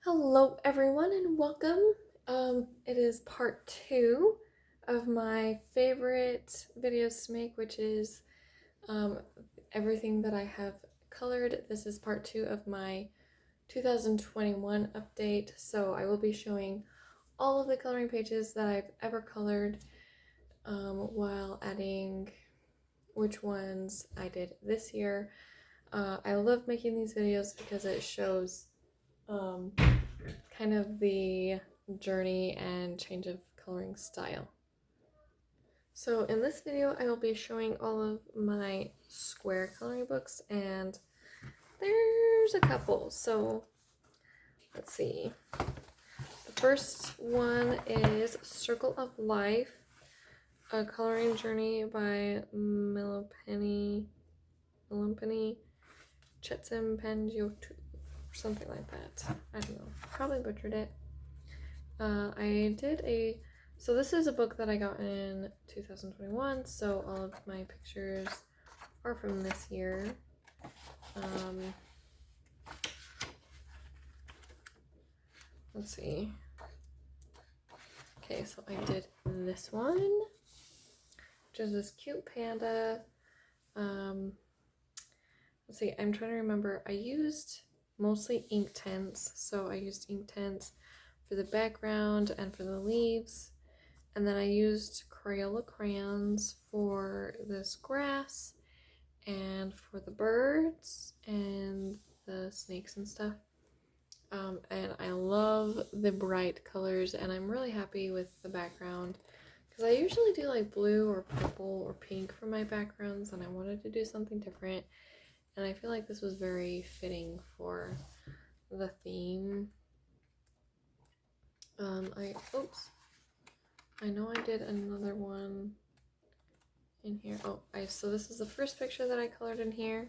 Hello everyone and welcome. It is part 2 of my favorite videos to make, which is everything that I have colored. This is part 2 of my 2021 update, so I will be showing all of the coloring pages that I've ever colored while adding which ones I did this year. I love making these videos because it shows kind of the journey and change of coloring style. So in this video I will be showing all of my square coloring books, and there's a couple. So let's see. The first one is Circle of Life, a coloring journey by Milopeni Chetsimpanjiotu, or something like that. I don't know. Probably butchered it. So this is a book that I got in 2021, so all of my pictures are from this year. Let's see. Okay, so I did this one, which is this cute panda. Let's see, I'm trying to remember. I used mostly ink tints, so I used ink tints for the background and for the leaves, and then I used Crayola crayons for this grass and for the birds and the snakes and stuff. And I love the bright colors, and I'm really happy with the background because I usually do like blue or purple or pink for my backgrounds, and I wanted to do something different, and I feel like this was very fitting for the theme. I know I did another one in here. So this is the first picture that I colored in here.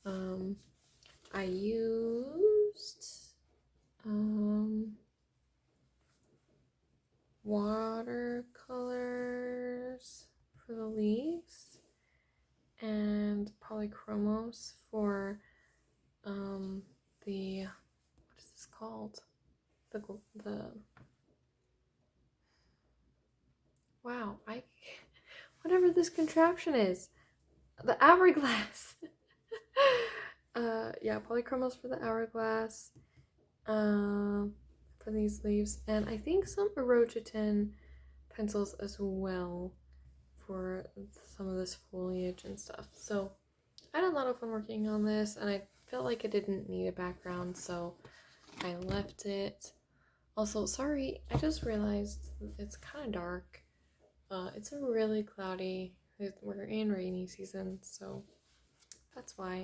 I used watercolors for the leaves and polychromos for what is this called? Whatever this contraption is, the hourglass. Yeah, polychromos for the hourglass, for these leaves, and I think some Erogetin pencils as well for some of this foliage and stuff. So I had a lot of fun working on this, and I felt like it didn't need a background, so I left it. Also, sorry, I just realized it's kind of dark. It's a really cloudy, we're in rainy season, so that's why.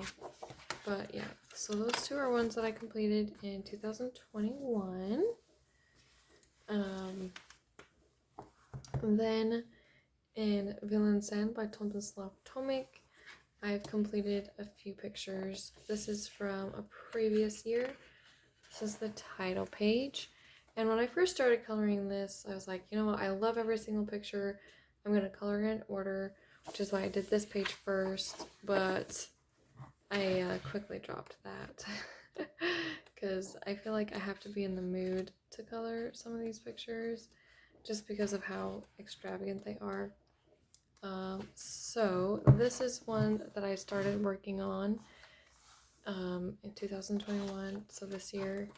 But yeah, so those two are ones that I completed in 2021. And then in Villain by Tomislav Tomic, I've completed a few pictures. This is from a previous year. This is the title page. And when I first started coloring this, I was like, you know what, I love every single picture. I'm going to color in order, which is why I did this page first, but I quickly dropped that because I feel like I have to be in the mood to color some of these pictures just because of how extravagant they are. So this is one that I started working on in 2021, so this year,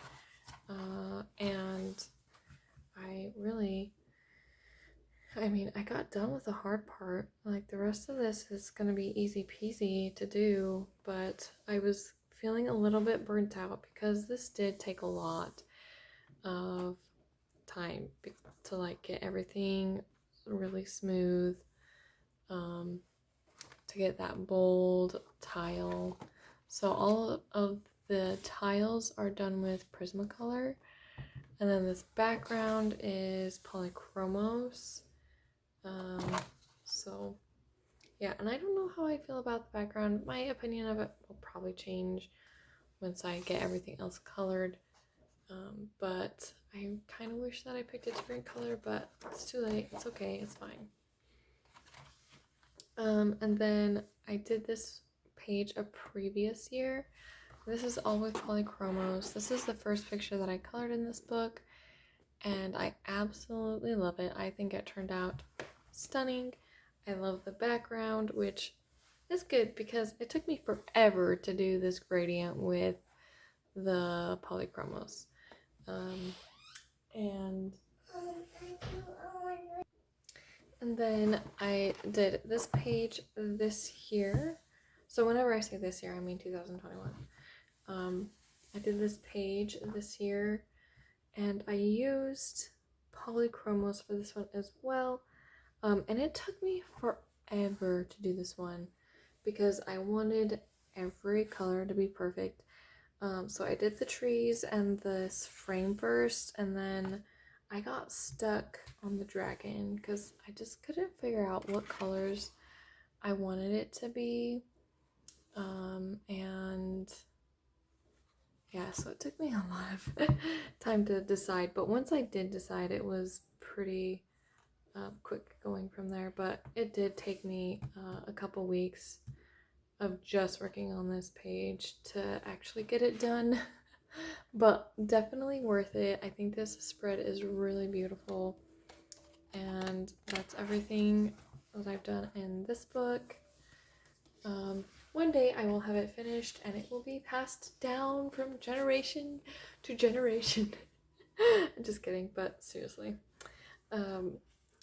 and I got done with the hard part. Like, the rest of this is going to be easy peasy to do, but I was feeling a little bit burnt out because this did take a lot of time to like get everything really smooth, to get that bold tile. So all of the tiles are done with Prismacolor, and then this background is polychromos. So yeah, and I don't know how I feel about the background. My opinion of it will probably change once I get everything else colored, but I kind of wish that I picked a different color, but it's too late. It's okay, it's fine. And then I did this page a previous year, This is all with polychromos. This is the first picture that I colored in this book, and I absolutely love it. I think it turned out stunning. I love the background, which is good because it took me forever to do this gradient with the polychromos. And then I did this page this year. So whenever I say this year, I mean 2021. I did this page this year, and I used polychromos for this one as well. And it took me forever to do this one because I wanted every color to be perfect. So I did the trees and this frame first, and then I got stuck on the dragon because I just couldn't figure out what colors I wanted it to be. And yeah, so it took me a lot of time to decide, but once I did decide, it was pretty quick going from there. But it did take me a couple weeks of just working on this page to actually get it done. But definitely worth it. I think this spread is really beautiful, and that's everything that I've done in this book. One day I will have it finished and it will be passed down from generation to generation. I'm just kidding, but seriously.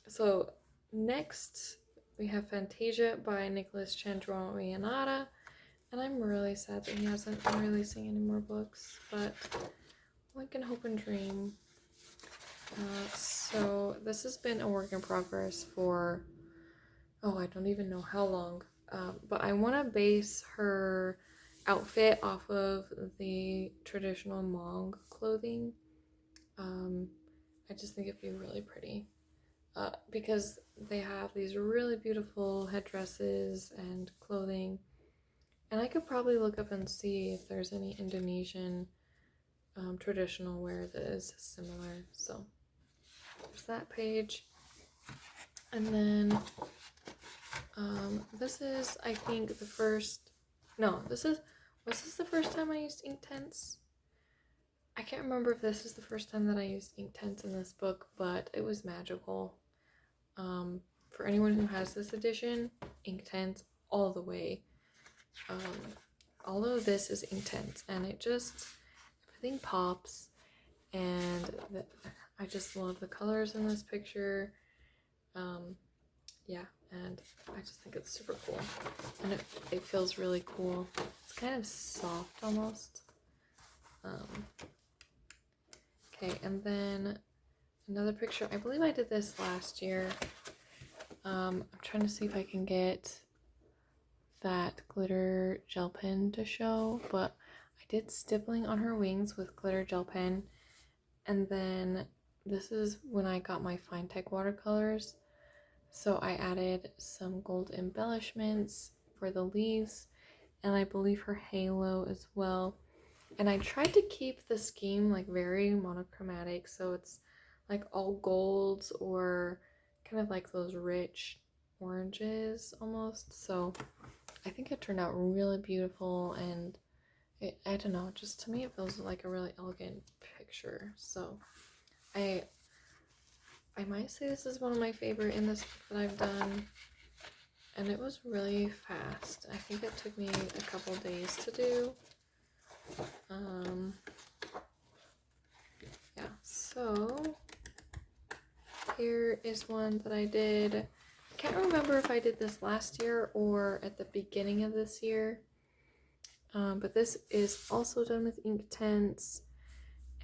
So next we have Fantasia by Nicholas Chandra and Rionata, and I'm really sad that he hasn't been releasing any more books, but one can hope and dream. So this has been a work in progress for, I don't even know how long. But I want to base her outfit off of the traditional Manga clothing. I just think it'd be really pretty. Because they have these really beautiful headdresses and clothing. And I could probably look up and see if there's any Indonesian traditional wear that is similar. So there's that page. And then this is, I think, was this the first time I used Inktense? I can't remember if this is the first time that I used Inktense in this book, but it was magical. For anyone who has this edition, Inktense all the way. All of this is Inktense, and everything pops, and I just love the colors in this picture. Yeah, and I just think it's super cool, and it feels really cool. It's kind of soft almost. Okay, and then another picture. I believe I did this last year. I'm trying to see if I can get that glitter gel pen to show, but I did stippling on her wings with glitter gel pen, and then this is when I got my Fine Tech watercolors. So I added some gold embellishments for the leaves, and I believe her halo as well. And I tried to keep the scheme like very monochromatic, so it's like all golds or kind of like those rich oranges almost. So I think it turned out really beautiful, and I don't know, just to me it feels like a really elegant picture. So I might say this is one of my favorite in this book that I've done, and it was really fast. I think it took me a couple days to do. Yeah, so here is one that I did. I can't remember if I did this last year or at the beginning of this year, but this is also done with Inktense,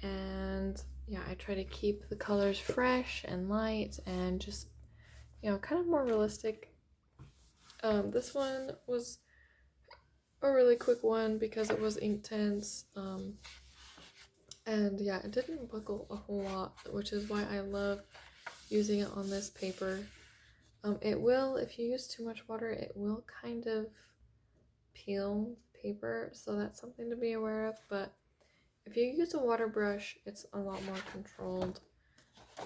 and yeah, I try to keep the colors fresh and light and just, kind of more realistic. This one was a really quick one because it was Inktense, and yeah, it didn't buckle a whole lot, which is why I love using it on this paper. It will, if you use too much water, it will kind of peel paper, so that's something to be aware of, but if you use a water brush, it's a lot more controlled.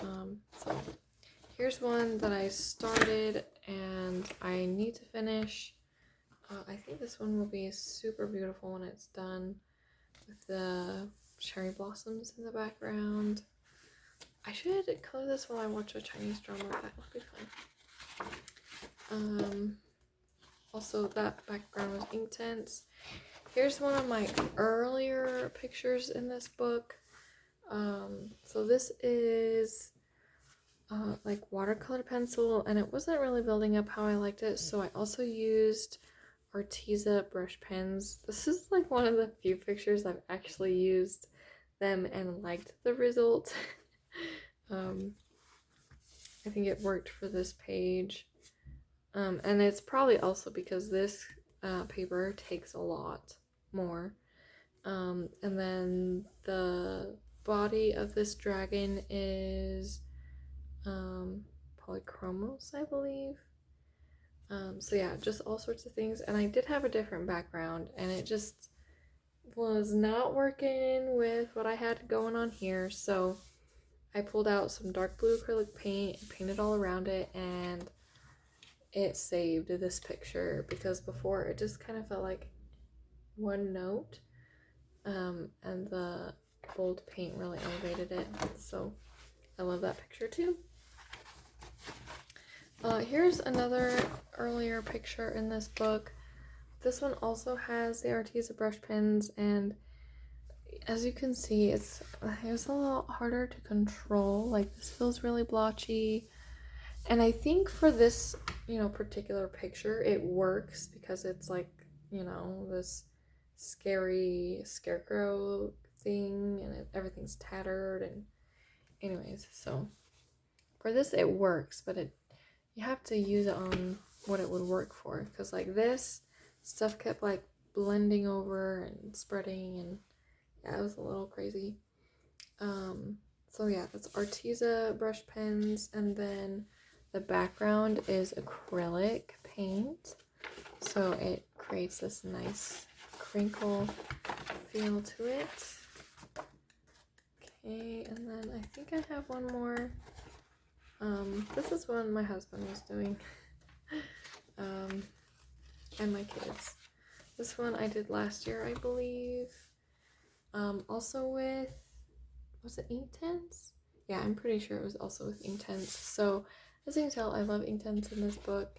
So here's one that I started and I need to finish. I think this one will be super beautiful when it's done. with the cherry blossoms in the background. I should color this while I watch a Chinese drama. That would be fun. Also, that background was Inktense. Here's one of my earlier pictures in this book. So this is like watercolor pencil, and it wasn't really building up how I liked it, so I also used Arteza brush pens. This is like one of the few pictures I've actually used them and liked the result. I think it worked for this page, and it's probably also because this paper takes a lot more. And then the body of this dragon is polychromos, I believe. So yeah, just all sorts of things. And I did have a different background, and it just was not working with what I had going on here. So I pulled out some dark blue acrylic paint and painted all around it, and it saved this picture, because before it just kind of felt like one note, and the bold paint really elevated it. So I love that picture too. Here's another earlier picture in this book. This one also has the Arteza brush pens, and as you can see, it was a lot harder to control. Like, this feels really blotchy, and I think for this, particular picture, it works because it's like, this scary scarecrow thing, and everything's tattered, and anyways, so for this it works, but you have to use it on what it would work for, because like this stuff kept like blending over and spreading, and yeah, it was a little crazy. So yeah, that's Arteza brush pens, and then the background is acrylic paint, so it creates this nice crinkle feel to it. Okay, and then I think I have one more. This is one my husband was doing, and my kids. This one I did last year, I believe. Also with, was it Inktense? Yeah, I'm pretty sure it was also with Inktense. So as you can tell, I love Inktense in this book.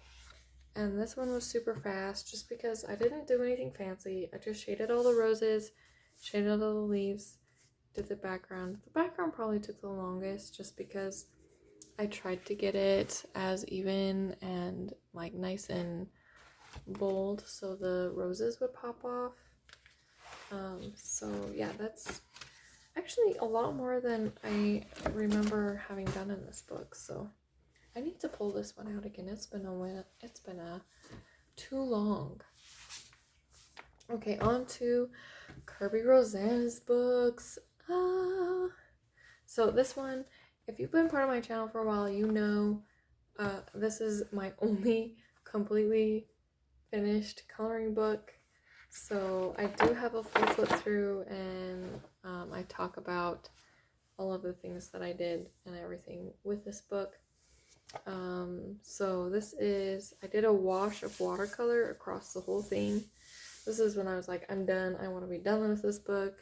And this one was super fast, just because I didn't do anything fancy. I just shaded all the roses, shaded all the leaves, did the background. The background probably took the longest, just because I tried to get it as even and like nice and bold so the roses would pop off. So yeah, that's actually a lot more than I remember having done in this book, so I need to pull this one out again. It's been too long. Okay, on to Kirby Rosanna's books. So this one, if you've been part of my channel for a while, you know this is my only completely finished coloring book. So I do have a full flip through, and I talk about all of the things that I did and everything with this book. So this is, I did a wash of watercolor across the whole thing. This is when I was like, I'm done. I want to be done with this book.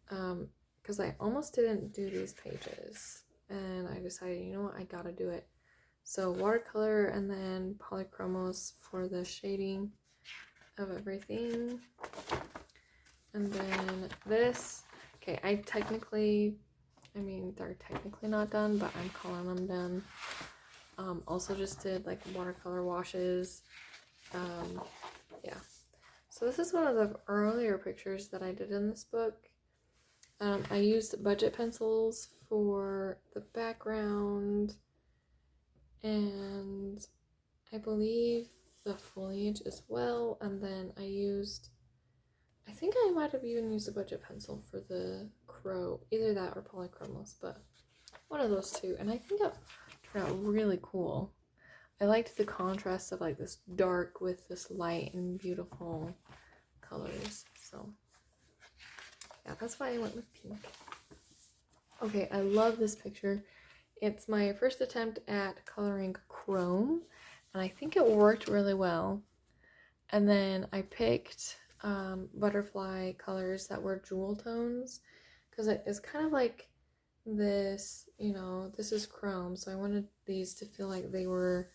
Because I almost didn't do these pages, and I decided, you know what, I gotta do it. So watercolor and then polychromos for the shading of everything. And then this, okay, they're technically not done, but I'm calling them done. Also just did like watercolor washes. Yeah. So this is one of the earlier pictures that I did in this book. I used budget pencils for the background, and I believe the foliage as well, and then I think I might have even used a budget pencil for the crow, either that or polychromos, but one of those two, and I think it turned out really cool. I liked the contrast of like this dark with this light and beautiful colors, so yeah, that's why I went with pink. Okay, I love this picture. It's my first attempt at coloring chrome, and I think it worked really well. And then I picked butterfly colors that were jewel tones, because it's kind of like this, you know, this is chrome, so I wanted these to feel like they were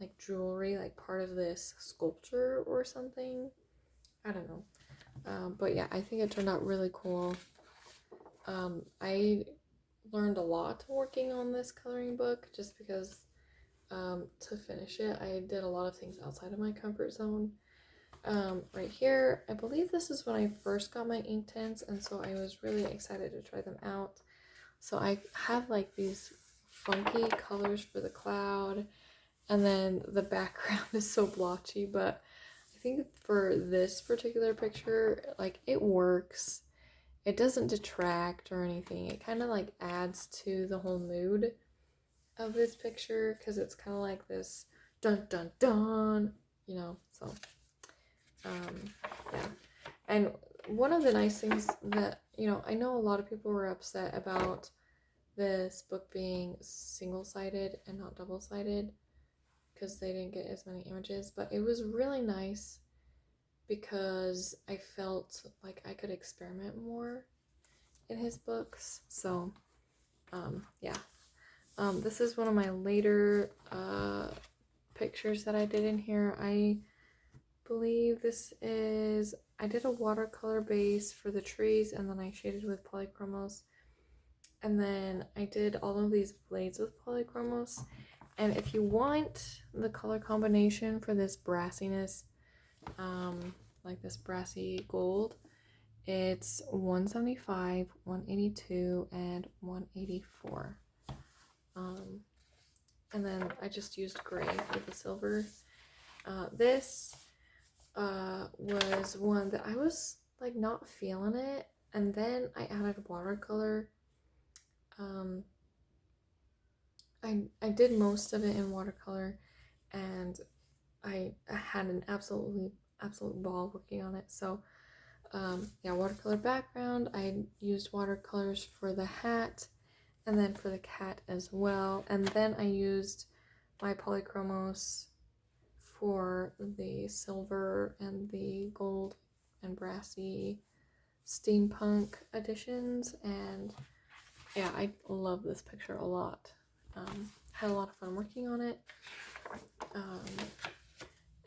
like jewelry, like part of this sculpture or something. I don't know. But yeah, I think it turned out really cool. I learned a lot working on this coloring book just because to finish it, I did a lot of things outside of my comfort zone. Right here, I believe this is when I first got my ink tints, and so I was really excited to try them out. So I have like these funky colors for the cloud, and then the background is so blotchy, but I think for this particular picture, like, it works. It doesn't detract or anything. It kind of like adds to the whole mood of this picture, because it's kind of like this dun dun dun, you know, so yeah. And one of the nice things that, you know, I know a lot of people were upset about this book being single-sided and not double-sided because they didn't get as many images, but it was really nice because I felt like I could experiment more in his books. So yeah, this is one of my later pictures that I did in here. I believe this is, I did a watercolor base for the trees, and then I shaded with polychromos, and then I did all of these blades with polychromos. And if you want the color combination for this brassiness, like this brassy gold, it's 175, 182, and 184. And then I just used gray for the silver. This was one that I was like not feeling it, and then I added watercolor. I did most of it in watercolor, and I had an absolute ball working on it. So yeah, watercolor background. I used watercolors for the hat and then for the cat as well, and then I used my polychromos for the silver and the gold and brassy steampunk editions. And yeah, I love this picture a lot. Had a lot of fun working on it.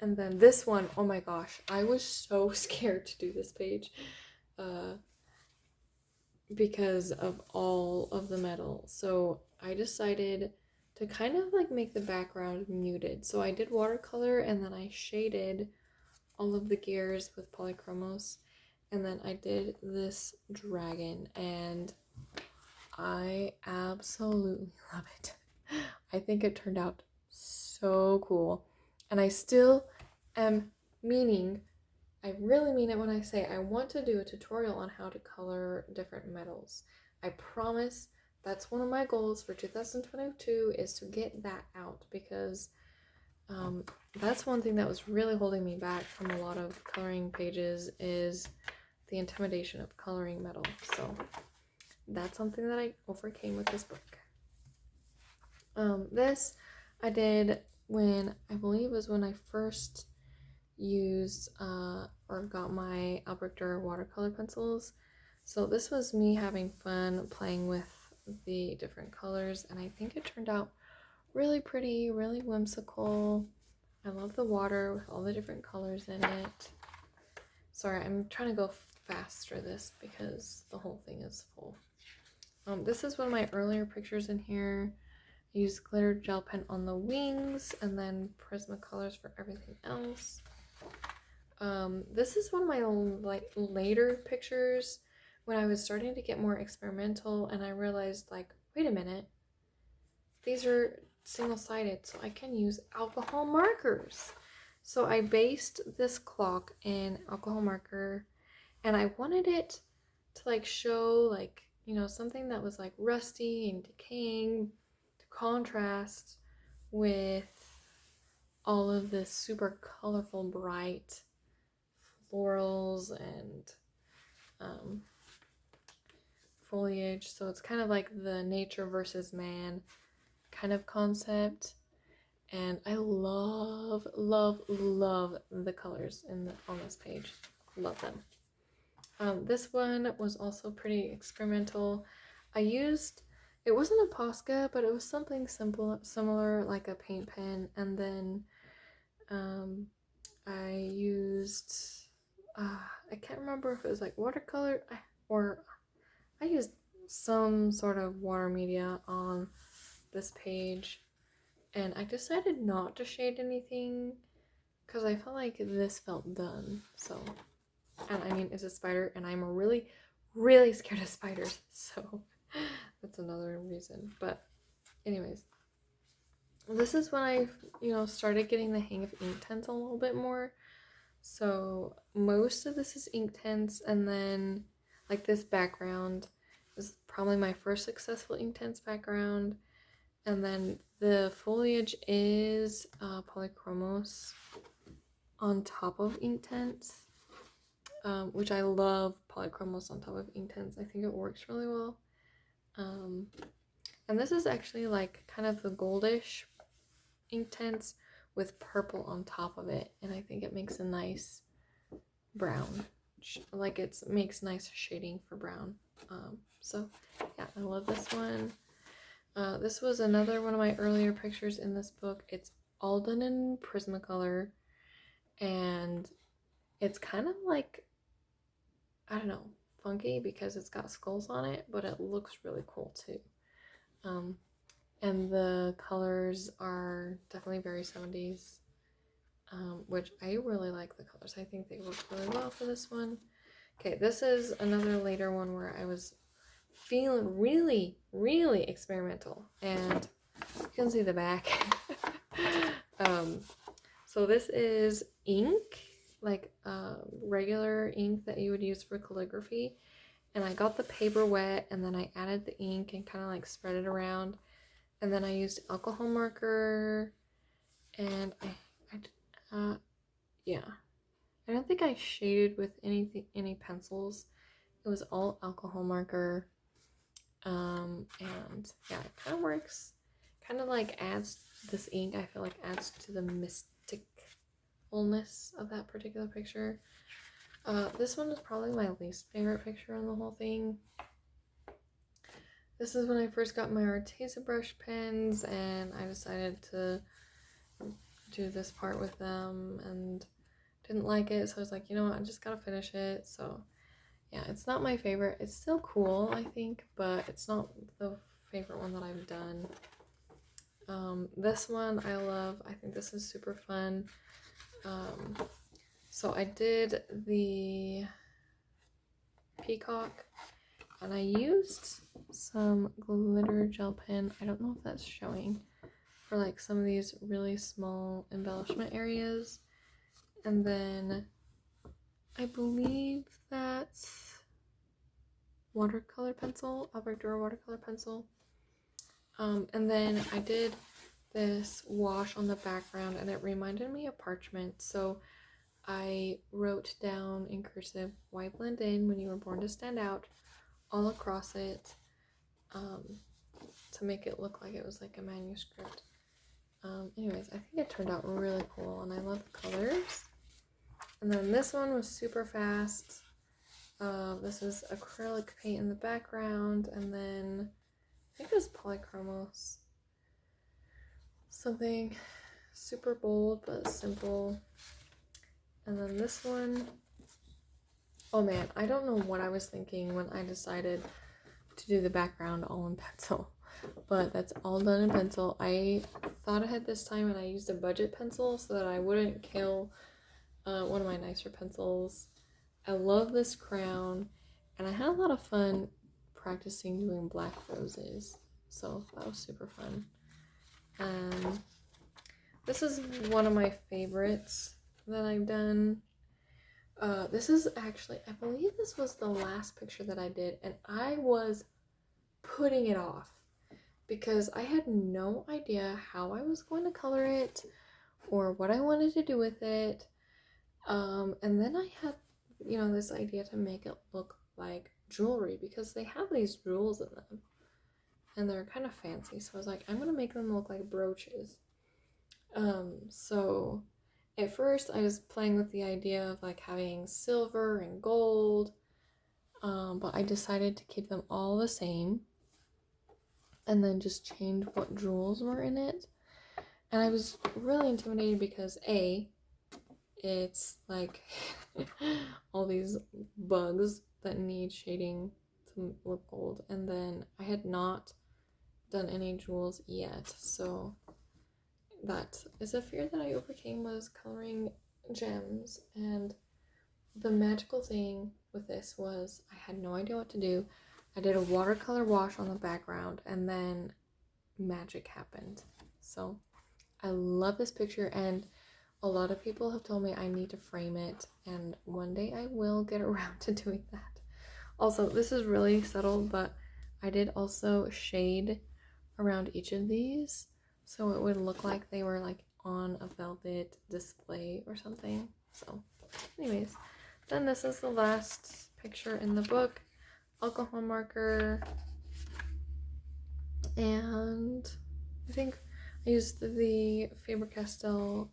And then this one, oh my gosh, I was so scared to do this page because of all of the metal. So I decided to kind of like make the background muted. So I did watercolor, and then I shaded all of the gears with polychromos, and then I did this dragon, and I absolutely love it. I think it turned out so cool, and I still am meaning, I really mean it when I say I want to do a tutorial on how to color different metals. I promise that's one of my goals for 2022, is to get that out, because that's one thing that was really holding me back from a lot of coloring pages, is the intimidation of coloring metal. So that's something that I overcame with this book. This I did when, I believe was when I first used or got my Albrecht watercolor pencils. So this was me having fun playing with the different colors, and I think it turned out really pretty, really whimsical. I love the water with all the different colors in it. Sorry, I'm trying to go faster this because the whole thing is full. This is one of my earlier pictures in here. I used glitter gel pen on the wings, and then Prismacolors for everything else. This is one of my like later pictures when I was starting to get more experimental, and I realized, like, wait a minute, these are single-sided, so I can use alcohol markers. So I based this clock in alcohol marker, and I wanted it to like show, like, you know, something that was like rusty and decaying, to contrast with all of this super colorful, bright florals and foliage. So it's kind of like the nature versus man kind of concept, and I love the colors on this page. Love them. This one was also pretty experimental. It wasn't a Posca, but it was something simple, similar, like a paint pen, and then I used, I can't remember if it was like watercolor, or I used some sort of water media on this page, and I decided not to shade anything because I felt like this felt done. So, and I mean, it's a spider, and I'm really, really scared of spiders, so that's another reason. But anyways, this is when I, started getting the hang of ink tints a little bit more. So most of this is ink tints, and then like this background is probably my first successful ink tints background, and then the foliage is polychromos on top of ink tints, which I love polychromos on top of ink tints. I think it works really well. And this is actually like kind of the goldish ink tints with purple on top of it, and I think it makes a nice brown, like it makes nice shading for brown. So yeah, I love this one. This was another one of my earlier pictures in this book. It's all done in Prismacolor, and it's kind of like, I don't know, funky because it's got skulls on it, but it looks really cool too. And the colors are definitely very 70s, which I really like the colors. I think they work really well for this one. Okay, this is another later one where I was feeling really, really experimental, and you can see the back. So this is ink, like regular ink that you would use for calligraphy, and I got the paper wet, and then I added the ink and kind of like spread it around, and then I used alcohol marker, and yeah, I don't think I shaded with any pencils. It was all alcohol marker. And yeah, it kind of works, kind of like adds, this ink I feel like adds to the mysticalness of that particular picture. This one is probably my least favorite picture in the whole thing. This is when I first got my Arteza brush pens, and I decided to do this part with them and didn't like it, so I was like, you know what, I just gotta finish it. So yeah, it's not my favorite. It's still cool, I think, but it's not the favorite one that I've done. This one I love. I think this is super fun. So I did the Peacock, and I used some glitter gel pen. I don't know if that's showing, for like some of these really small embellishment areas. And then I believe that's watercolor pencil, Albrecht watercolor pencil. And then I did this wash on the background, and it reminded me of parchment. So I wrote down in cursive, "Why blend in when you were born to stand out," all across it, to make it look like it was like a manuscript. Anyways, I think it turned out really cool, and I love the colors. And then this one was super fast. This is acrylic paint in the background, and then I think it was polychromos. Something super bold but simple. And then this one, oh man, I don't know what I was thinking when I decided to do the background all in pencil, but that's all done in pencil. I thought ahead this time, and I used a budget pencil so that I wouldn't kill one of my nicer pencils. I love this crown, and I had a lot of fun practicing doing black roses, so that was super fun. This is one of my favorites that I've done. This is actually, I believe this was the last picture that I did, and I was putting it off because I had no idea how I was going to color it or what I wanted to do with it. And then I had, this idea to make it look like jewelry, because they have these jewels in them and they're kind of fancy. So I was like, I'm gonna make them look like brooches. at first I was playing with the idea of like having silver and gold, but I decided to keep them all the same and then just change what jewels were in it. And I was really intimidated because it's like all these bugs that need shading to look gold, and then I had not done any jewels yet, so that is a fear that I overcame, was coloring gems. And the magical thing with this was I had no idea what to do. I did a watercolor wash on the background and then magic happened. So I love this picture, and a lot of people have told me I need to frame it, and one day I will get around to doing that. Also, this is really subtle, but I did also shade around each of these so it would look like they were like on a velvet display or something. So anyways, then this is the last picture in the book. Alcohol marker, and I think I used the Faber-Castell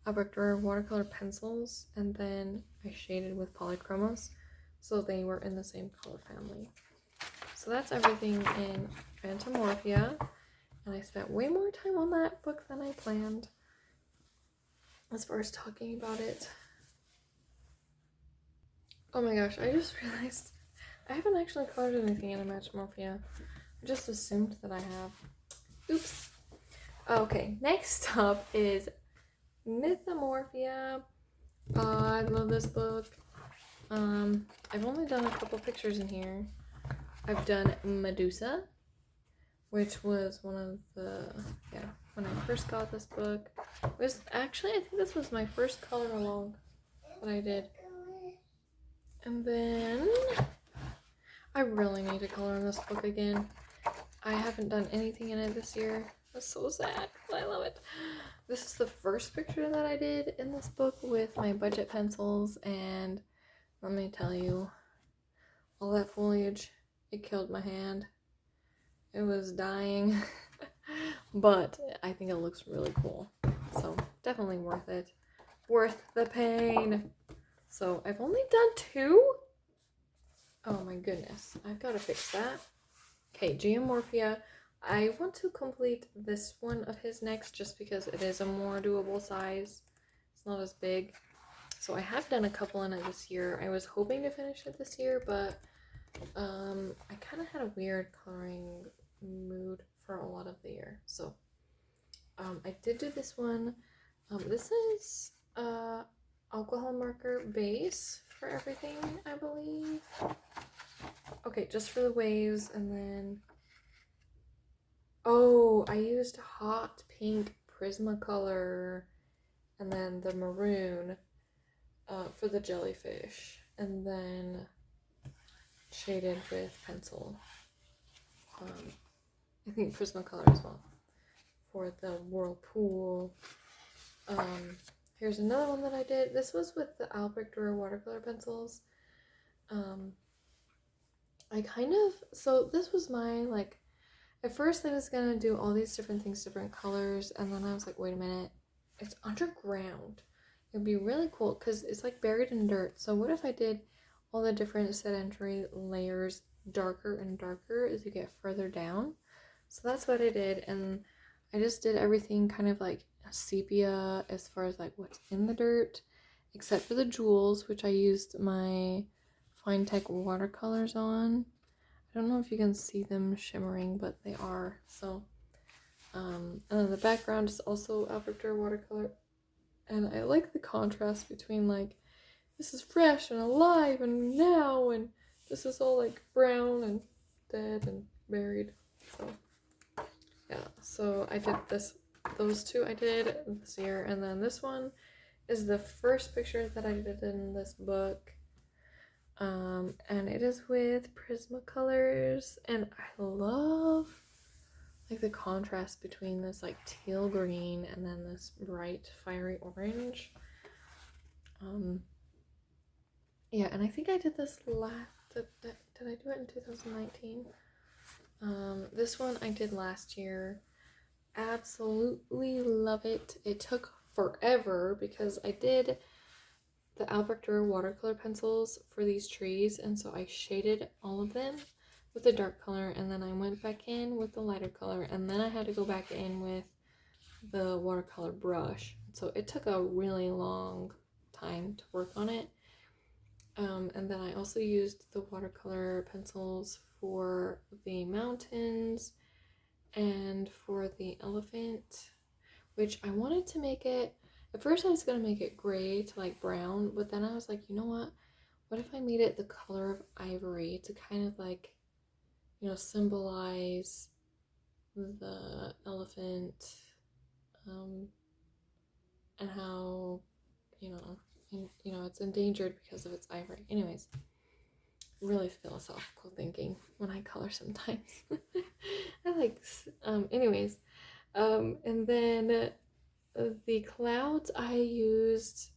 Albrecht watercolor pencils, and then I shaded with polychromos so they were in the same color family. So that's everything in Fantasia, and I spent way more time on that book than I planned as far as talking about it. Oh my gosh, I just realized I haven't actually colored anything in Mythomorphia. I just assumed that I have. Oops. Okay, next up is Mythomorphia. I love this book. I've only done a couple pictures in here. I've done Medusa, which was one of the, when I first got this book. It was actually, I think this was my first color along that I did. And then I really need to color in this book again. I haven't done anything in it this year. That's so sad, but I love it. This is the first picture that I did in this book with my budget pencils, and let me tell you, all that foliage, it killed my hand. It was dying, but I think it looks really cool. So definitely worth it. Worth the pain. So I've only done 2. Oh my goodness, I've got to fix that. Okay, Geomorphia. I want to complete this one of his next just because it is a more doable size. It's not as big. So I have done a couple in it this year. I was hoping to finish it this year, but I kind of had a weird coloring mood for a lot of the year. So I did do this one. This is alcohol marker base for everything, I believe. Okay, just for the waves, and then oh, I used hot pink Prismacolor and then the maroon for the jellyfish, and then shaded with pencil. I think Prismacolor as well for the whirlpool. Here's another one that I did. This was with the Albrecht watercolor pencils. So this was my, like, at first I was gonna do all these different things, different colors, and then I was like, wait a minute, it's underground. It'd be really cool because it's like buried in dirt. So what if I did all the different sedentary layers darker and darker as you get further down? So that's what I did, and I just did everything kind of like sepia as far as like what's in the dirt, except for the jewels, which I used my Fine Tech watercolors on. I don't know if you can see them shimmering, but they are. So, and then the background is also Albrecht watercolor, and I like the contrast between like this is fresh and alive and now, and this is all like brown and dead and buried. So yeah, so I did those two I did this year, and then this one is the first picture that I did in this book. And it is with Prismacolors, and I love like the contrast between this like teal green and then this bright fiery orange. Yeah, and I think I did this did I do it in 2019? This one I did last year. Absolutely love it. It took forever because I did the Albrecht watercolor pencils for these trees, and so I shaded all of them with the dark color, and then I went back in with the lighter color, and then I had to go back in with the watercolor brush. So it took a really long time to work on it. And then I also used the watercolor pencils for the mountains and for the elephant, which I wanted to make it, at first I was going to make it gray to like brown, but then I was like, you know what if I made it the color of ivory to kind of like, you know, symbolize the elephant, and how, you know, it's endangered because of its ivory. Anyways, really philosophical thinking when I color sometimes. I like, anyways, and then the clouds I used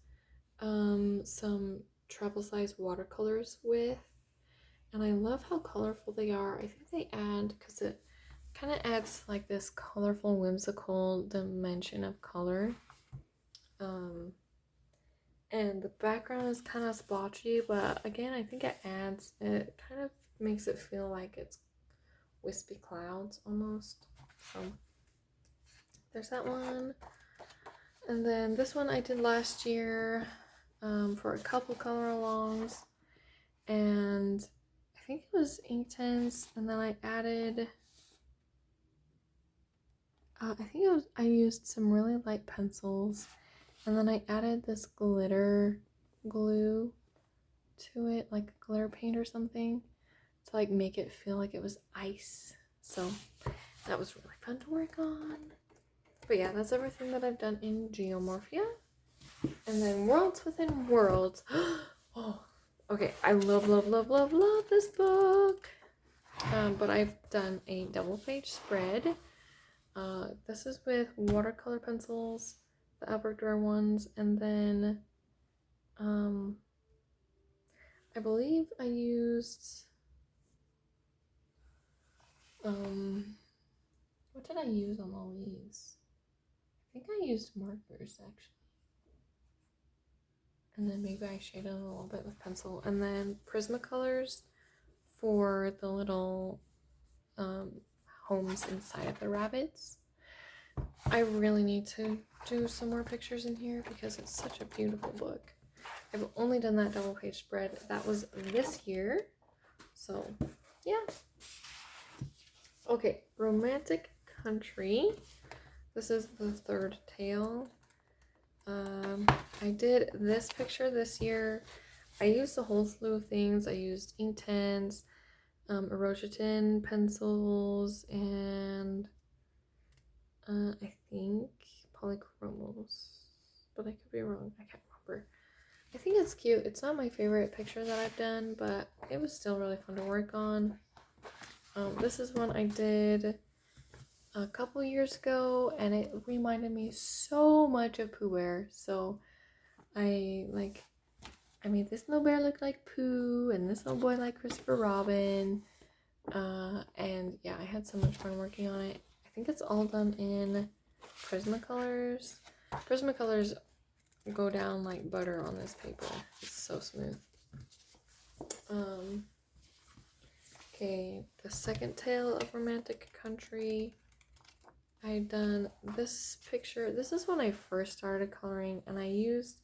some travel size watercolors with, and I love how colorful they are. I think they add, because it kind of adds like this colorful, whimsical dimension of color. And the background is kind of splotchy, but again, I think it kind of makes it feel like it's wispy clouds almost. So there's that one. And then this one I did last year for a couple color alongs, and I think it was Inktense, and then I added I used some really light pencils, and then I added this glitter glue to it, like glitter paint or something, to like make it feel like it was ice. So that was really fun to work on. But yeah, that's everything that I've done in Geomorphia. And then Worlds Within Worlds. Oh, okay. I love this book. But I've done a double page spread. This is with watercolor pencils, the Albrecht ones, and then I believe I used what did I use on all these? I think I used markers actually. And then maybe I shaded a little bit with pencil, and then Prismacolors for the little homes inside of the rabbits. I really need to do some more pictures in here because it's such a beautiful book. I've only done that double page spread. That was this year. So, yeah. Okay, Romantic Country. This is the third tale. I did this picture this year. I used a whole slew of things. I used Inktense, Erotitin pencils, and I think polychromos, but I could be wrong. I can't remember. I think it's cute. It's not my favorite picture that I've done, but it was still really fun to work on. This is one I did a couple years ago, and it reminded me so much of Pooh Bear. So I made this little bear look like Pooh, and this little boy like Christopher Robin. And yeah, I had so much fun working on it. I think it's all done in Prismacolors. Prismacolors go down like butter on this paper. It's so smooth. Okay, the second tale of Romantic Country. I've done this picture. This is when I first started coloring, and I used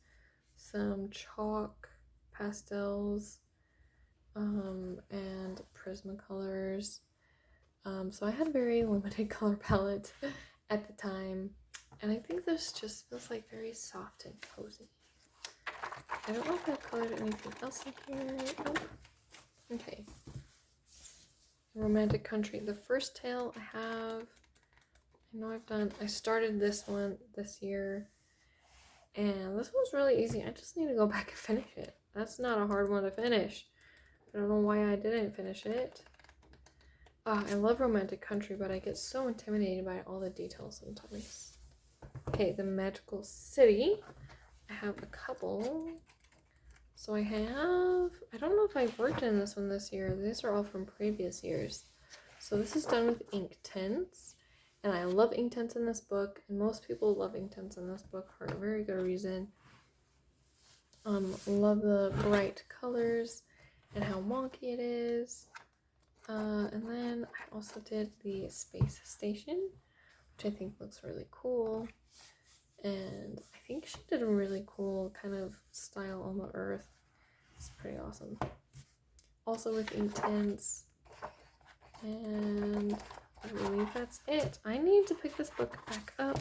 some chalk pastels and Prismacolors. So I had a very limited color palette at the time, and I think this just feels like very soft and cozy. I don't know if I've colored anything else in here. Nope. Okay. Romantic Country. The first tale I started this one this year, and this one's really easy. I just need to go back and finish it. That's not a hard one to finish. I don't know why I didn't finish it. I love Romantic Country, but I get so intimidated by all the details sometimes. Okay, the Magical City. I have a couple. So I don't know if I've worked in this one this year. These are all from previous years. So this is done with Inktense. And I love Inktense in this book, and most people love Inktense in this book for a very good reason. Love the bright colors and how wonky it is. And then I also did the space station, which I think looks really cool. And I think she did a really cool kind of style on the earth. It's pretty awesome. Also with Inktense. And I believe that's it. I need to pick this book back up.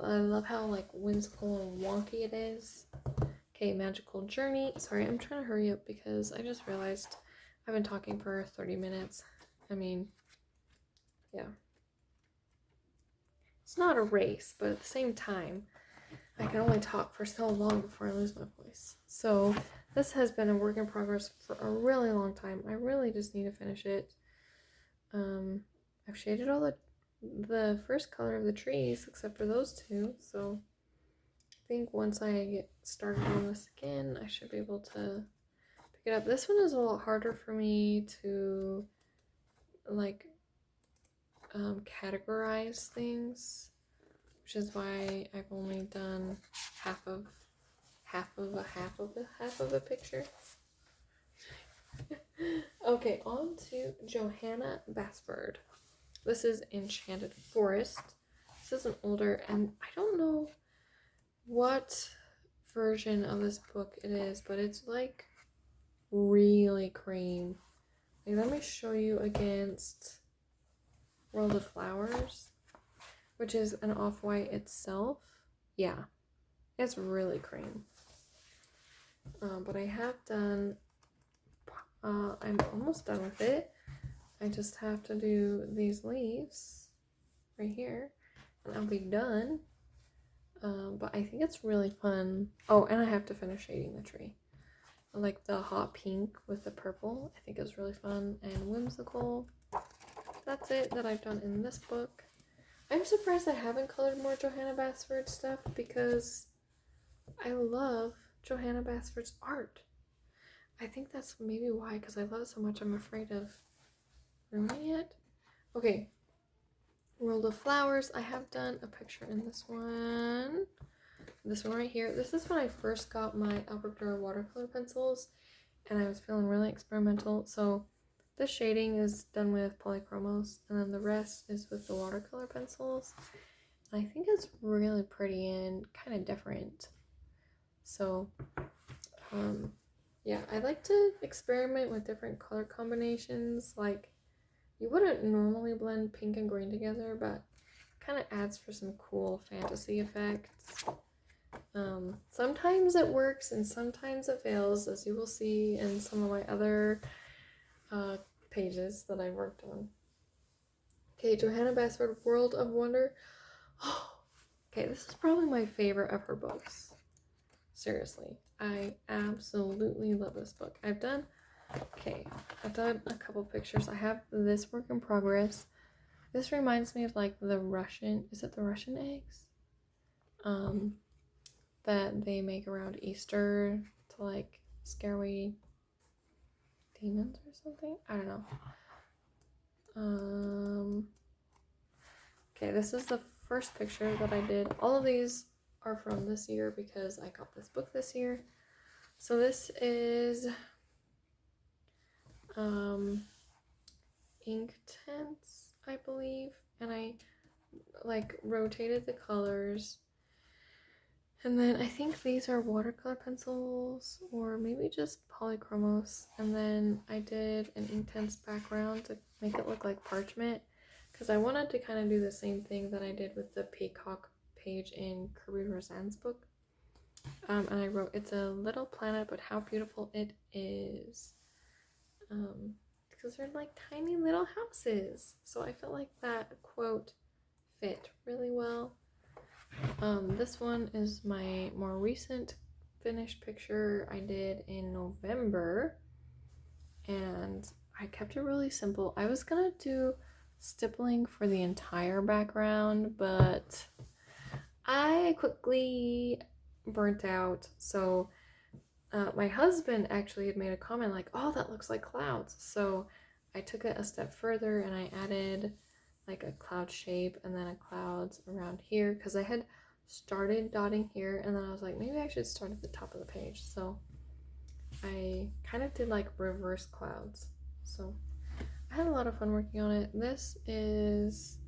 I love how like whimsical and wonky it is. Okay, Magical Journey. Sorry, I'm trying to hurry up because I just realized I've been talking for 30 minutes. I mean, yeah. It's not a race, but at the same time, I can only talk for so long before I lose my voice. So this has been a work in progress for a really long time. I really just need to finish it. I've shaded all the first color of the trees except for those two, so I think once I get started on this again, I should be able to pick it up. This one is a lot harder for me to like categorize things, which is why I've only done half of a picture. Okay, on to Johanna Basford. This is Enchanted Forest. This is an older, and I don't know what version of this book it is, but it's like really cream. Like, let me show you against World of Flowers, which is an off-white itself. Yeah, it's really cream. But I have done, I'm almost done with it. I just have to do these leaves right here, and I'll be done. But I think it's really fun. Oh, and I have to finish shading the tree. I like the hot pink with the purple. I think it's really fun and whimsical. That's it that I've done in this book. I'm surprised I haven't colored more Johanna Basford stuff because I love Johanna Basford's art. I think that's maybe why, because I love it so much I'm afraid of ruining it. Okay, World of Flowers. I have done a picture in this one. This one right here. This is when I first got my Albrecht watercolor pencils and I was feeling really experimental. So this shading is done with polychromos and then the rest is with the watercolor pencils. And I think it's really pretty and kind of different. So yeah, I like to experiment with different color combinations. Like, you wouldn't normally blend pink and green together, but kind of adds for some cool fantasy effects. Sometimes it works and sometimes it fails, as you will see in some of my other pages that I worked on. Okay, Johanna Basford, World of Wonder. Okay, this is probably my favorite of her books. Seriously, I absolutely love this book. I've done a couple pictures. I have this work in progress. This reminds me of like the Russian, is it the Russian eggs? That they make around Easter to like scare away demons or something. I don't know. Okay, this is the first picture that I did. All of these are from this year because I got this book this year. So this is Inktense, I believe, and I like rotated the colors. And then I think these are watercolor pencils or maybe just polychromos. And then I did an Inktense background to make it look like parchment because I wanted to kind of do the same thing that I did with the Peacock page in Kirby Roseanne's book. And I wrote, "It's a little planet, but how beautiful it is." Because they're like tiny little houses. So I felt like that quote fit really well. This one is my more recent finished picture I did in November, and I kept it really simple. I was gonna do stippling for the entire background, but I quickly burnt out. So my husband actually had made a comment like, "Oh, that looks like clouds." So I took it a step further and I added like a cloud shape and then a clouds around here, because I had started dotting here and then I was like, maybe I should start at the top of the page. So I kind of did like reverse clouds. So I had a lot of fun working on it. This is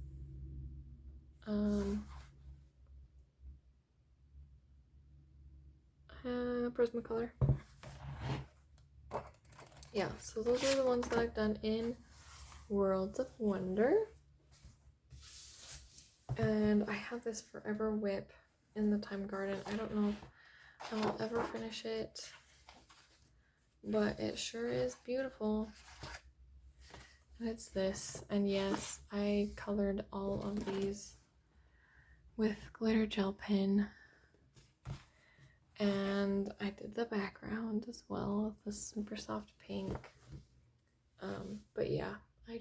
Prismacolor. Yeah, so those are the ones that I've done in Worlds of Wonder. And I have this Forever Whip in the Time Garden. I don't know if I will ever finish it, but it sure is beautiful. And it's this. And yes, I colored all of these with glitter gel pen. And I did the background as well, the super soft pink. But yeah, I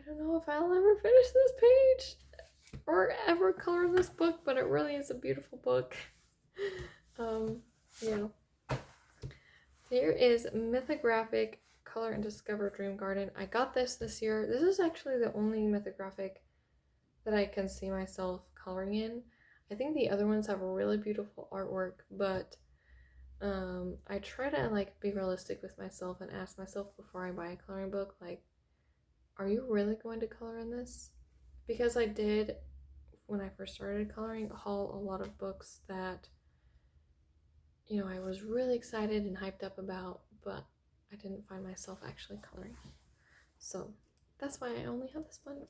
don't know if I'll ever finish this page or ever color this book, but it really is a beautiful book. Yeah. Here is Mythographic Color and Discover Dream Garden. I got this year. This is actually the only Mythographic that I can see myself coloring in. I think the other ones have a really beautiful artwork, but I try to like be realistic with myself and ask myself before I buy a coloring book, like, are you really going to color in this? Because I did, when I first started coloring, haul a lot of books that, you know, I was really excited and hyped up about, but I didn't find myself actually coloring. So that's why I only have this one.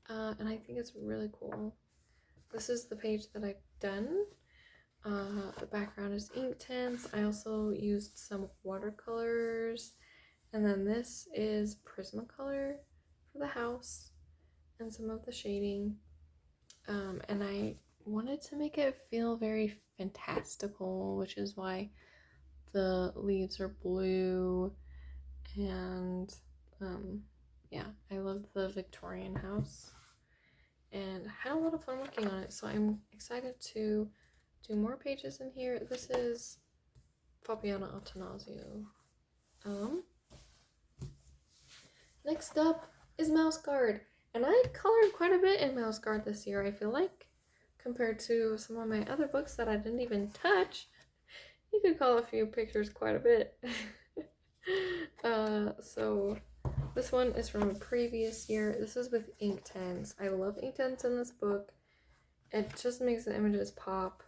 And I think it's really cool. This is the page that I've done. The background is Inktense. I also used some watercolors. And then this is Prismacolor for the house and some of the shading. And I wanted to make it feel very fantastical, which is why the leaves are blue. And yeah, I love the Victorian house. And had a lot of fun working on it, so I'm excited to do more pages in here. This is Fabiana Attanasio. Next up is Mouse Guard, and I colored quite a bit in Mouse Guard this year, I feel like, compared to some of my other books that I didn't even touch. You could call a few pictures quite a bit. So this one is from a previous year. This is with Inktense. I love Inktense in this book. It just makes the images pop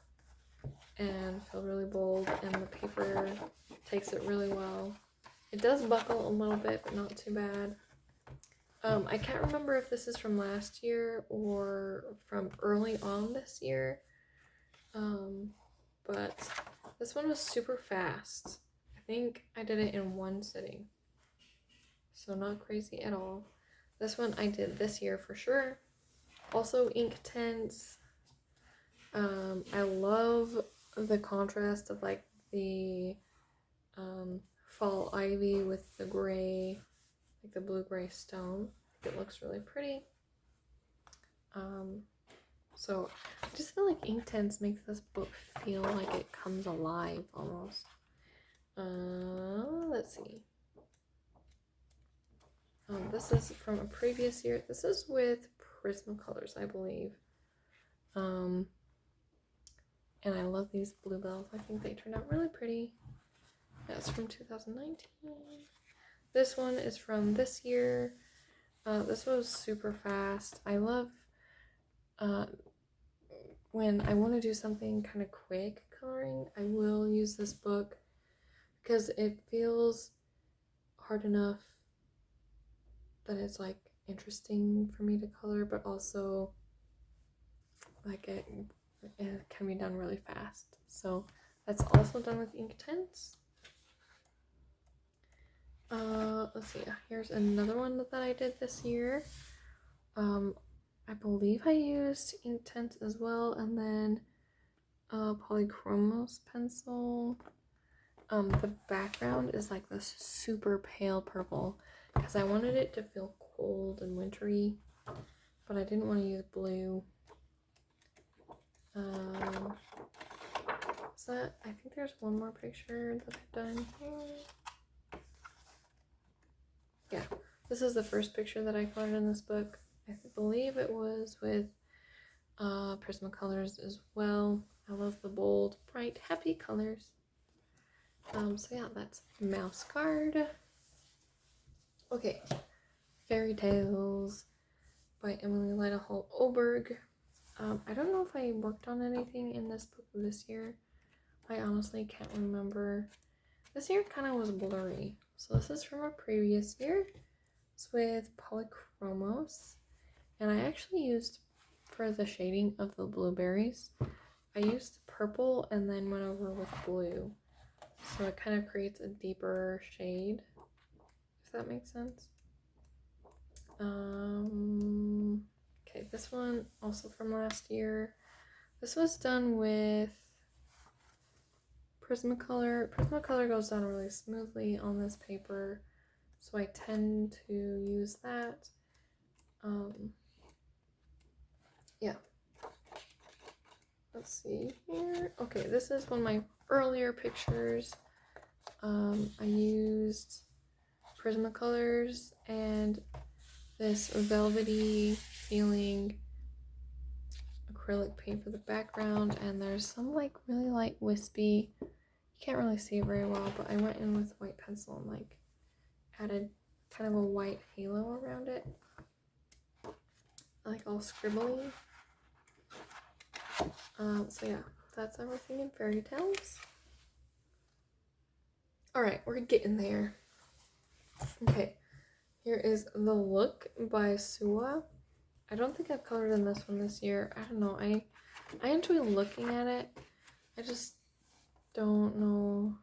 and feel really bold, and the paper takes it really well. It does buckle a little bit, but not too bad. I can't remember if this is from last year or from early on this year. But this one was super fast. I think I did it in one sitting. So not crazy at all. This one I did this year for sure. Also Inktense. I love the contrast of like the fall ivy with the gray, like the blue-gray stone. I think it looks really pretty. So I just feel like Inktense makes this book feel like it comes alive almost. Let's see. This is from a previous year. This is with Prismacolors, I believe. And I love these bluebells. I think they turned out really pretty. That's from 2019. This one is from this year. This was super fast. I love when I want to do something kind of quick coloring, I will use this book because it feels hard enough that it's like interesting for me to color, but also like it can be done really fast. So that's also done with Inktense. Let's see, here's another one that I did this year. I believe I used Inktense as well, and then Polychromos pencil. The background is like this super pale purple because I wanted it to feel cold and wintry, but I didn't want to use blue. I think there's one more picture that I've done here. Yeah, This is the first picture that I colored in this book. I believe it was with Prismacolors as well. I love the bold, bright, happy colors. So yeah, that's Mouse Card. Okay, Fairy Tales by Emily Littlehill Oberg. I don't know if I worked on anything in this book this year. I honestly can't remember. This year kind of was blurry. So this is from a previous year. It's with Polychromos. And I actually used, for the shading of the blueberries, I used purple and then went over with blue. So it kind of creates a deeper shade, if that makes sense. Okay, this one also from last year. This was done with Prismacolor. Prismacolor goes down really smoothly on this paper, so I tend to use that. Yeah. Let's see here. Okay, this is one of my earlier pictures. I used Prismacolors and this velvety feeling acrylic paint for the background, and there's some like really light wispy, you can't really see it very well, but I went in with white pencil and like added kind of a white halo around it, like all scribbly. So yeah, that's everything in Fairy Tales. Alright, we're getting there. Okay, here is The Look by Sua. I don't think I've colored in this one this year. I don't know. I enjoy looking at it. I just don't know.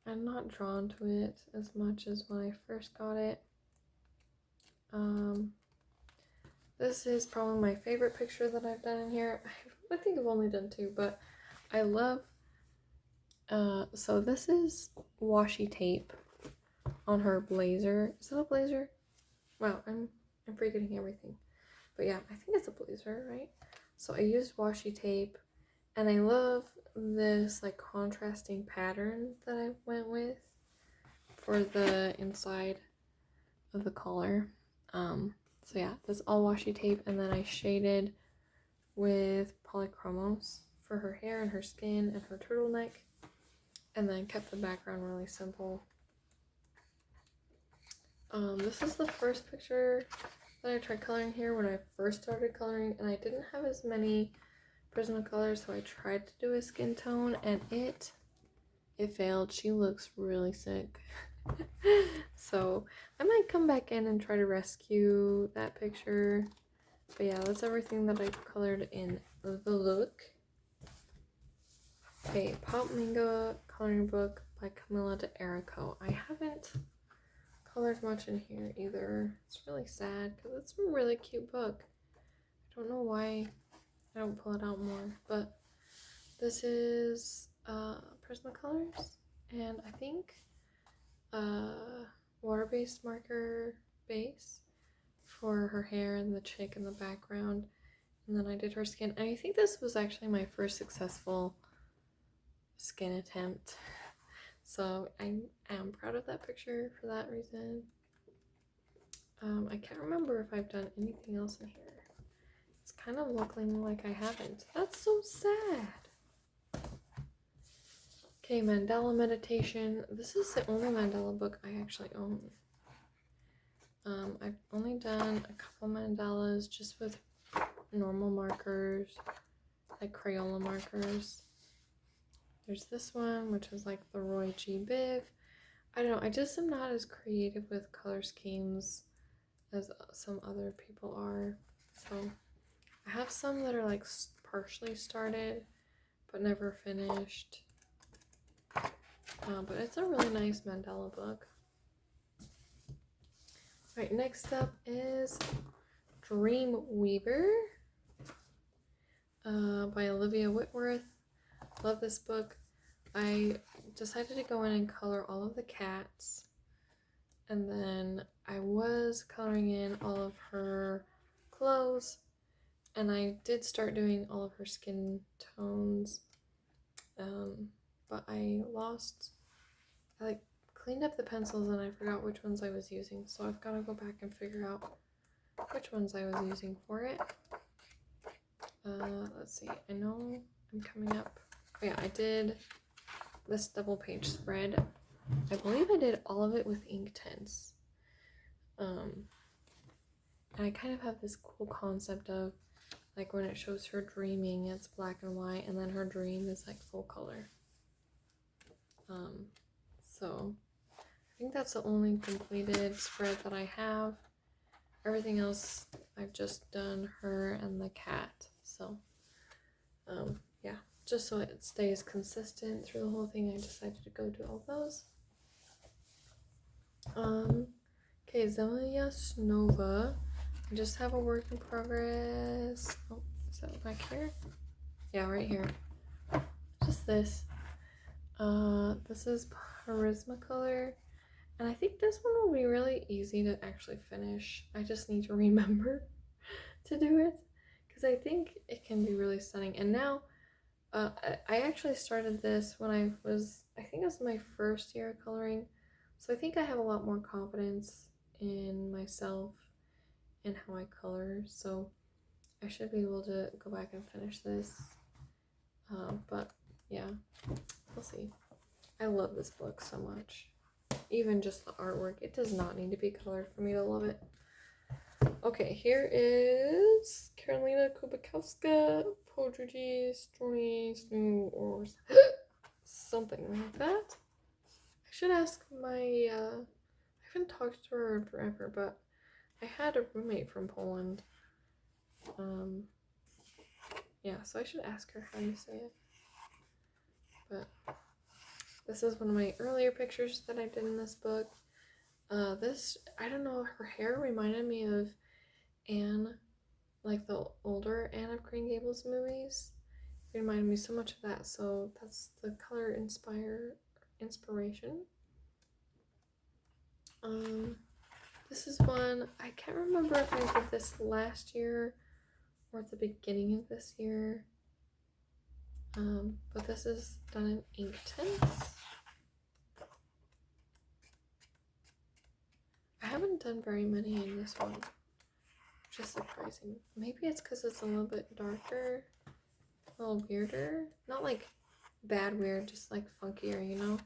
I'm not drawn to it as much as when I first got it. This is probably my favorite picture that I've done in here. I think I've only done two, but I love. So this is washi tape on her blazer. Is it a blazer? Wow, I'm forgetting everything. But yeah, I think it's a blazer, right? So I used washi tape, and I love this like contrasting pattern that I went with for the inside of the collar. So yeah, this all washi tape, and then I shaded with Polychromos for her hair and her skin and her turtleneck, and then kept the background really simple. This is the first picture that I tried coloring here when I first started coloring, and I didn't have as many Prismacolors, so I tried to do a skin tone, and it failed. She looks really sick. So I might come back in and try to rescue that picture. But yeah, that's everything that I colored in The Look. Okay, Pop Manga coloring book by Camilla de Erico. I haven't colored much in here either. It's really sad because it's a really cute book. I don't know why I don't pull it out more, but this is Prismacolors, and I think water-based marker base for her hair and the chick in the background, and then I did her skin. And I think this was actually my first successful skin attempt, so I am proud of that picture for that reason. I can't remember if I've done anything else in here. It's kind of looking like I haven't. That's so sad. Okay, Mandela Meditation. This is the only Mandela book I actually own. I've only done a couple mandalas just with normal markers, like Crayola markers. There's this one, which is like the Roy G. Biv. I don't know, I just am not as creative with color schemes as some other people are. So I have some that are like partially started, but never finished. But it's a really nice Mandela book. Alright, next up is Dream Weaver by Olivia Whitworth. Love this book. I decided to go in and color all of the cats, and then I was coloring in all of her clothes, and I did start doing all of her skin tones, but I cleaned up the pencils and I forgot which ones I was using, so I've got to go back and figure out which ones I was using for it. Let's see, I know I'm coming up. Oh yeah, I did this double page spread. I believe I did all of it with Inktense. And I kind of have this cool concept of like when it shows her dreaming, it's black and white, and then her dream is like full color. So I think that's the only completed spread that I have. Everything else I've just done her and the cat. So yeah, just so it stays consistent through the whole thing, I decided to go do all those. Okay, Zelia Snova. I just have a work in progress. Oh, is that back here? Yeah, right here. Just this. This is Prismacolor. And I think this one will be really easy to actually finish. I just need to remember to do it, because I think it can be really stunning. And now, I actually started this when I think it was my first year of coloring. So I think I have a lot more confidence in myself and how I color. So I should be able to go back and finish this. But yeah, we'll see. I love this book so much. Even just the artwork, it does not need to be colored for me to love it. Okay, here is Karolina Kobakowska, Poetry, Stories, New, or something like that. I should ask I haven't talked to her in forever, but I had a roommate from Poland. Yeah, so I should ask her how you say it. But this is one of my earlier pictures that I did in this book. This, I don't know, her hair reminded me of Anne, like the older Anne of Green Gables movies. It reminded me so much of that, so that's the color inspiration. This is one, I can't remember if I did this last year or at the beginning of this year. But this is done in Inktense. I haven't done very many in this one, which is surprising. Maybe it's because it's a little bit darker, a little weirder. Not like bad weird, just like funkier, you know?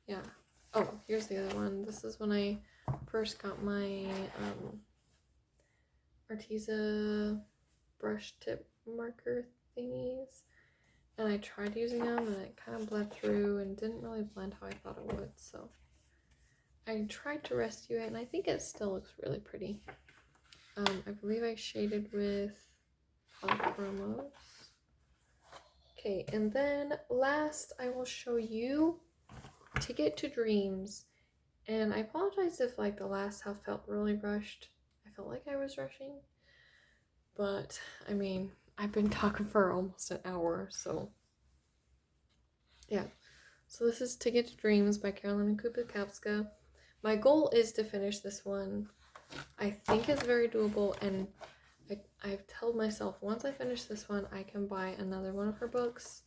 Yeah. Oh, here's the other one. This is when I first got my Arteza brush tip marker thingies. And I tried using them and it kind of bled through and didn't really blend how I thought it would. So I tried to rescue it and I think it still looks really pretty. I believe I shaded with polychromos. Okay, and then last I will show you Ticket to Dreams. And I apologize if like the last half felt really rushed. I felt like I was rushing. But I mean, I've been talking for almost an hour, so yeah. So this is Ticket to Dreams by Karolina Kobakowska. My goal is to finish this one. I think it's very doable, and I've told myself once I finish this one, I can buy another one of her books.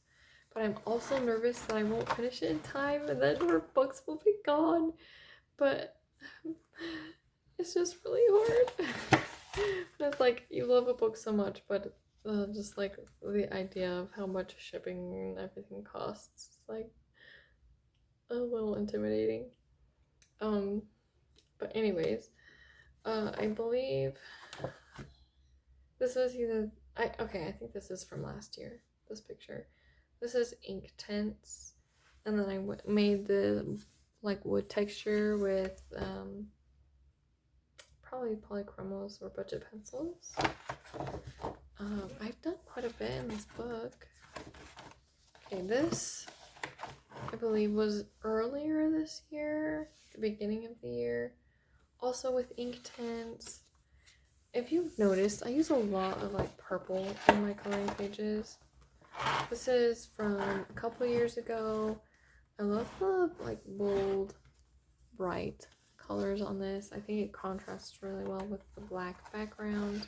But I'm also nervous that I won't finish it in time, and then her books will be gone. But it's just really hard. It's like you love a book so much, but just like the idea of how much shipping and everything costs, it's like a little intimidating. But anyways, I believe this was either I think this is from last year. This picture, this is Inktense, and then I made the like wood texture with probably polychromos or budget pencils. I've done quite a bit in this book. Okay, this I believe was earlier this year, the beginning of the year, also with Inktense. If you've noticed, I use a lot of like purple in my coloring pages. This is from a couple years ago. I love the like bold, bright colors on this. I think it contrasts really well with the black background.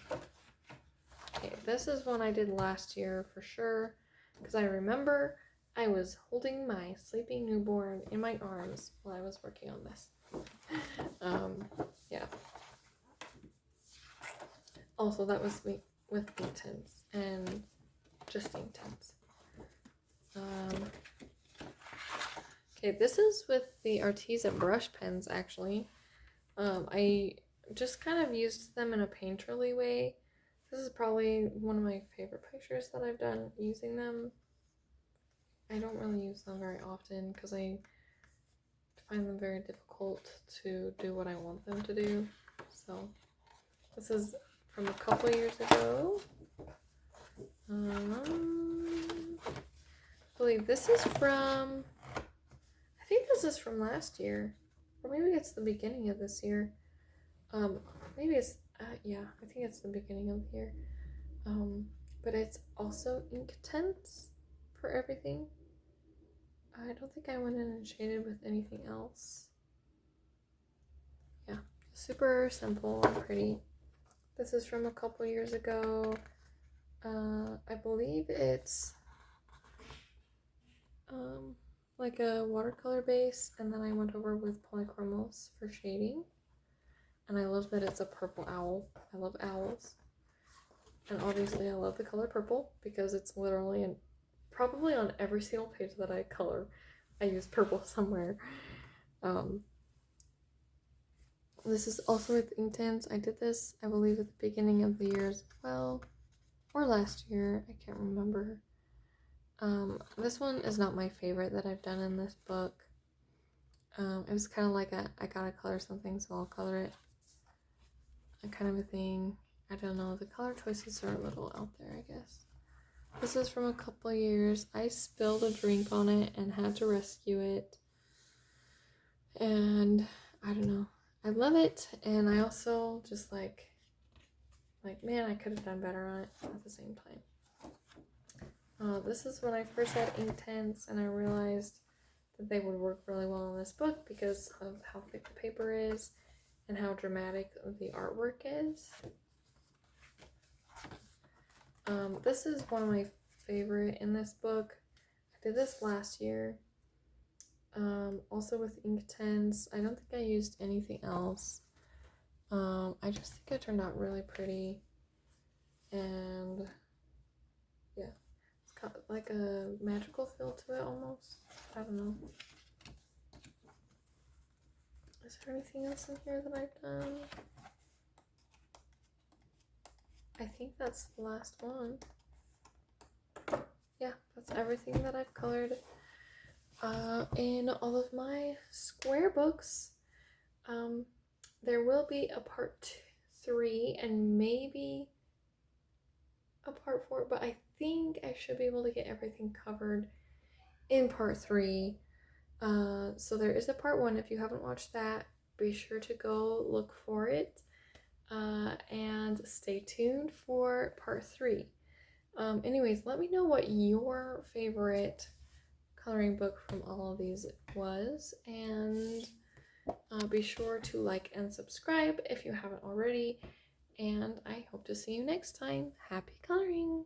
Okay, this is one I did last year for sure. because I remember I was holding my sleeping newborn in my arms while I was working on this. Yeah. Also, that was me with ink tints and just ink tints. Okay, this is with the Arteza brush pens, actually. I just kind of used them in a painterly way. This is probably one of my favorite pictures that I've done using them. I don't really use them very often because I find them very difficult to do what I want them to do. So this is from a couple years ago. I believe this is from, I think this is from last year, or maybe it's the beginning of this year. Maybe it's, yeah, I think it's the beginning of the year. But it's also ink tints for everything. I don't think I went in and shaded with anything else. Yeah, super simple and pretty. This is from a couple years ago. I believe it's like a watercolor base, and then I went over with polychromos for shading. And I love that it's a purple owl. I love owls. And obviously I love the color purple because it's literally probably on every single page that I color, I use purple somewhere. This is also with ink tints. I did this, I believe, at the beginning of the year as well. Or last year, I can't remember. This one is not my favorite that I've done in this book. It was kind of like I gotta color something, so I'll color it. Kind of a thing. I don't know, the color choices are a little out there, I guess. This is from a couple years. I spilled a drink on it and had to rescue it. And I don't know. I love it, and I also just like man, I could have done better on it at the same time. This is when I first had ink tints, and I realized that they would work really well in this book because of how thick the paper is and how dramatic the artwork is. This is one of my favorite in this book. I did this last year. Also with ink tints. I don't think I used anything else. I just think it turned out really pretty. And yeah, it's got like a magical feel to it almost. I don't know. Is there anything else in here that I've done? I think that's the last one. Yeah, that's everything that I've colored in all of my square books. There will be a part 3 and maybe a part 4, but I think I should be able to get everything covered in part 3. So there is a part 1. If you haven't watched that, be sure to go look for it. And stay tuned for part 3. Anyways, let me know what your favorite coloring book from all of these was, and be sure to like and subscribe if you haven't already, and I hope to see you next time. Happy coloring!